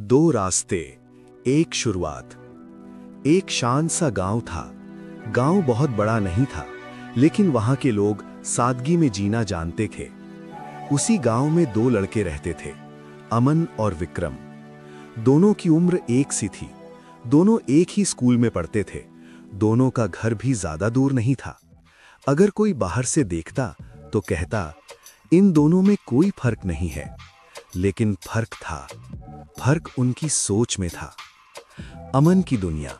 दो रास्ते, एक शुरुआत। एक शांत सा गांव था। गांव बहुत बड़ा नहीं था, लेकिन वहां के लोग सादगी में जीना जानते थे। उसी गांव में दो लड़के रहते थे, अमन और विक्रम। दोनों की उम्र एक सी थी। दोनों एक ही स्कूल में पढ़ते थे। दोनों का घर भी ज्यादा दूर नहीं था। अगर कोई बाहर से देखता तो कहता, इन दोनों में कोई फर्क नहीं है। लेकिन फर्क था। फर्क उनकी सोच में था। अमन की दुनिया।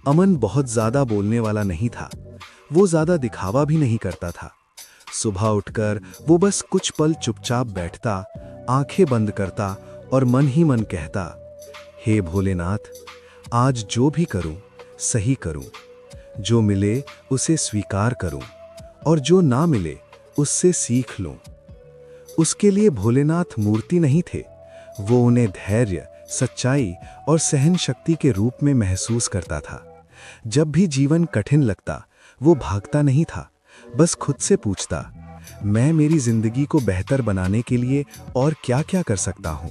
अमन बहुत ज्यादा बोलने वाला नहीं था। वो ज्यादा दिखावा भी नहीं करता था। सुबह उठकर वो बस कुछ पल चुपचाप बैठता, आंखें बंद करता और मन ही मन कहता, हे भोलेनाथ, आज जो भी करूं सही करूं। जो मिले उसे स्वीकार करूं और जो ना मिले उससे सीख लूं। उसके लिए भोलेनाथ मूर्ति नहीं थे। वो उन्हें धैर्य, सच्चाई और सहन शक्ति के रूप में महसूस करता था। जब भी जीवन कठिन लगता, वो भागता नहीं था, बस खुद से पूछता, मैं मेरी जिंदगी को बेहतर बनाने के लिए और क्या-क्या कर सकता हूं।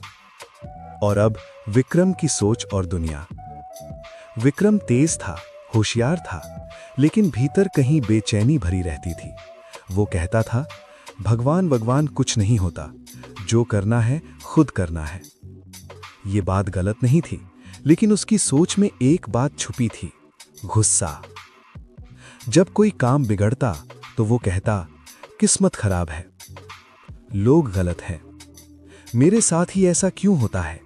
और अब विक्रम की सोच और दुनिया। विक्रम तेज था, होशियार था, लेकिन भीतर कहीं बेचैनी भरी रहती थी। वो कहता था, भगवान कुछ नहीं होता, जो करना है खुद करना है। ये बात गलत नहीं थी, लेकिन उसकी सोच में एक बात छुपी थी, गुस्सा। जब कोई काम बिगड़ता तो वो कहता, किस्मत खराब है, लोग गलत हैं, मेरे साथ ही ऐसा क्यों होता है।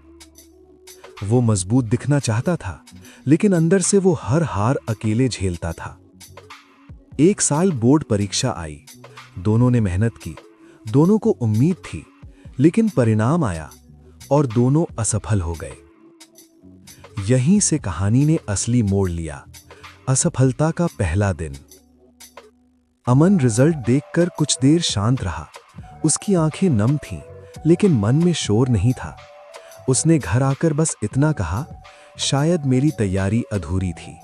वो मजबूत दिखना चाहता था, लेकिन अंदर से वो हर हार अकेले झेलता था। एक साल बोर्ड परीक्षा आई। दोनों ने मेहनत की, दोनों को उम्मीद थी, लेकिन परिणाम आया और दोनों असफल हो गए। यहीं से कहानी ने असली मोड़ लिया। असफलता का पहला दिन। अमन रिजल्ट देखकर कुछ देर शांत रहा। उसकी आंखें नम थीं, लेकिन मन में शोर नहीं था। उसने घर आकर बस इतना कहा, शायद मेरी तैयारी अधूरी थी।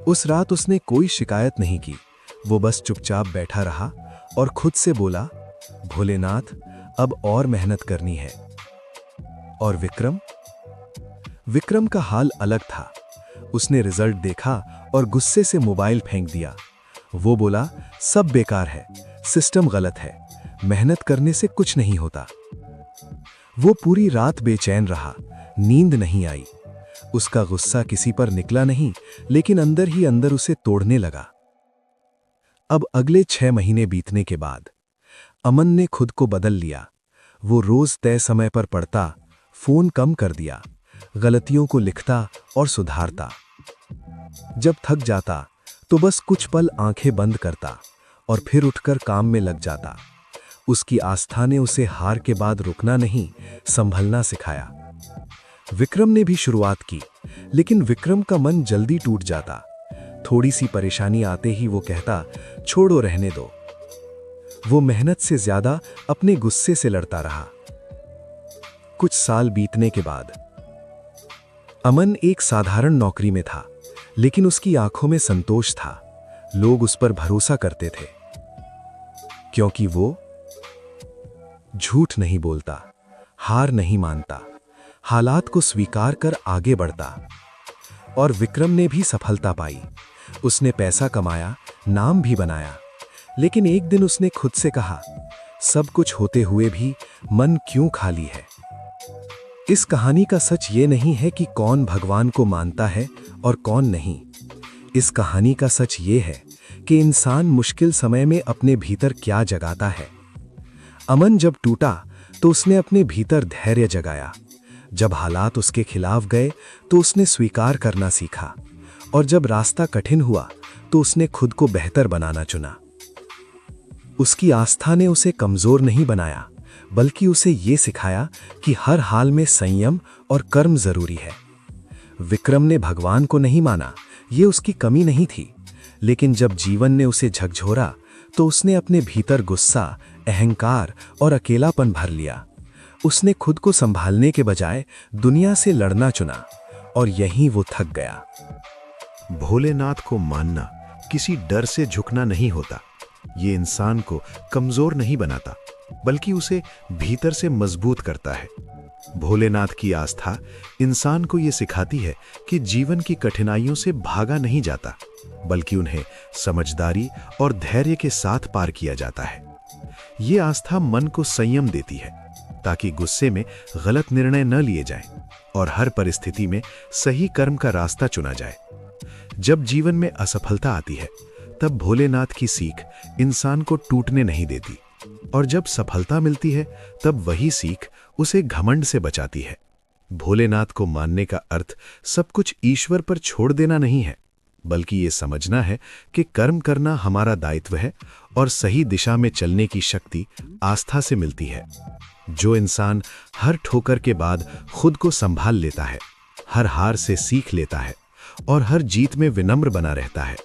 उस रात उसने कोई शिकायत नहीं की। वो बस चुपचाप बैठा रहा और खुद से बोला, भोलेनाथ, अब और मेहनत करनी है। और विक्रम का हाल अलग था। उसने रिजल्ट देखा और गुस्से से मोबाइल फेंक दिया। वो बोला, सब बेकार है, सिस्टम गलत है, मेहनत करने से कुछ नहीं होता। वो पूरी रात बेचैन रहा, नींद नहीं आई। उसका गुस्सा किसी पर निकला नहीं, लेकिन अंदर ही अंदर उसे तोड़ने लगा। अब अगले 6 महीने बीतने के बाद अमन ने खुद को बदल लिया। वो रोज तय समय पर पढ़ता, फोन कम कर दिया, गलतियों को लिखता और सुधारता। जब थक जाता तो बस कुछ पल आंखें बंद करता और फिर उठकर काम में लग जाता। उसकी आस्था ने उसे हार के बाद रुकना नहीं, संभलना सिखाया। विक्रम ने भी शुरुआत की, लेकिन विक्रम का मन जल्दी टूट जाता। थोड़ी सी परेशानी आते ही वो कहता, छोड़ो, रहने दो। वो मेहनत से ज्यादा अपने गुस्से से लड़ता रहा। कुछ साल बीतने के बाद अमन एक साधारण नौकरी में था, लेकिन उसकी आंखों में संतोष था। लोग उस पर भरोसा करते थे, क्योंकि वो झूठ नहीं बोलता, हार नहीं मानता, हालात को स्वीकार कर आगे बढ़ता। और विक्रम ने भी सफलता पाई। उसने पैसा कमाया, नाम भी बनाया, लेकिन एक दिन उसने खुद से कहा, सब कुछ होते हुए भी मन क्यों खाली है। इस कहानी का सच ये नहीं है कि कौन भगवान को मानता है और कौन नहीं। इस कहानी का सच ये है कि इंसान मुश्किल समय में अपने भीतर क्या जगाता है। अमन जब टूटा तो उसने अपने भीतर धैर्य जगाया। जब हालात उसके खिलाफ गए तो उसने स्वीकार करना सीखा। और जब रास्ता कठिन हुआ तो उसने खुद को बेहतर बनाना चुना। उसकी आस्था ने उसे कमजोर नहीं बनाया, बल्कि उसे ये सिखाया कि हर हाल में संयम और कर्म जरूरी है। विक्रम ने भगवान को नहीं माना, ये उसकी कमी नहीं थी, लेकिन जब जीवन ने उसे झकझोरा तो उसने अपने भीतर गुस्सा, अहंकार और अकेलापन भर लिया। उसने खुद को संभालने के बजाय दुनिया से लड़ना चुना, और यहीं वो थक गया। भोलेनाथ को मानना किसी डर से झुकना नहीं होता। ये इंसान को कमजोर नहीं बनाता, बल्कि उसे भीतर से मजबूत करता है। भोलेनाथ की आस्था इंसान को ये सिखाती है कि जीवन की कठिनाइयों से भागा नहीं जाता, बल्कि उन्हें समझदारी और धैर्य के साथ पार किया जाता है। ये आस्था मन को संयम देती है ताकि गुस्से में गलत निर्णय न लिए जाएं और हर परिस्थिति में सही कर्म का रास्ता चुना जाए। जब जीवन में असफलता आती है, तब भोलेनाथ की सीख इंसान को टूटने नहीं देती, और जब सफलता मिलती है, तब वही सीख उसे घमंड से बचाती है। भोलेनाथ को मानने का अर्थ सब कुछ ईश्वर पर छोड़ देना नहीं है, बल्कि ये समझना है कि कर्म करना हमारा दायित्व है और सही दिशा में चलने की शक्ति आस्था से मिलती है। जो इंसान हर ठोकर के बाद खुद को संभाल लेता है, हर हार से सीख लेता है और हर जीत में विनम्र बना रहता है,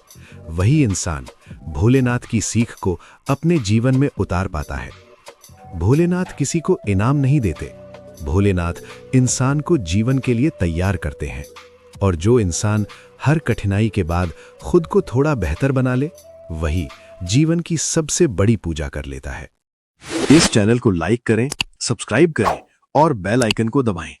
वही इंसान भोलेनाथ की सीख को अपने जीवन में उतार पाता है। भोलेनाथ किसी को इनाम नहीं देते, भोलेनाथ इंसान को जीवन के लिए तैयार करते हैं, और जो इंसान हर कठिनाई के बाद खुद को थोड़ा बेहतर बना ले, वही जीवन की सबसे बड़ी पूजा कर लेता है। इस चैनल को लाइक करें, सब्सक्राइब करें और बेल आइकन को दबाएं।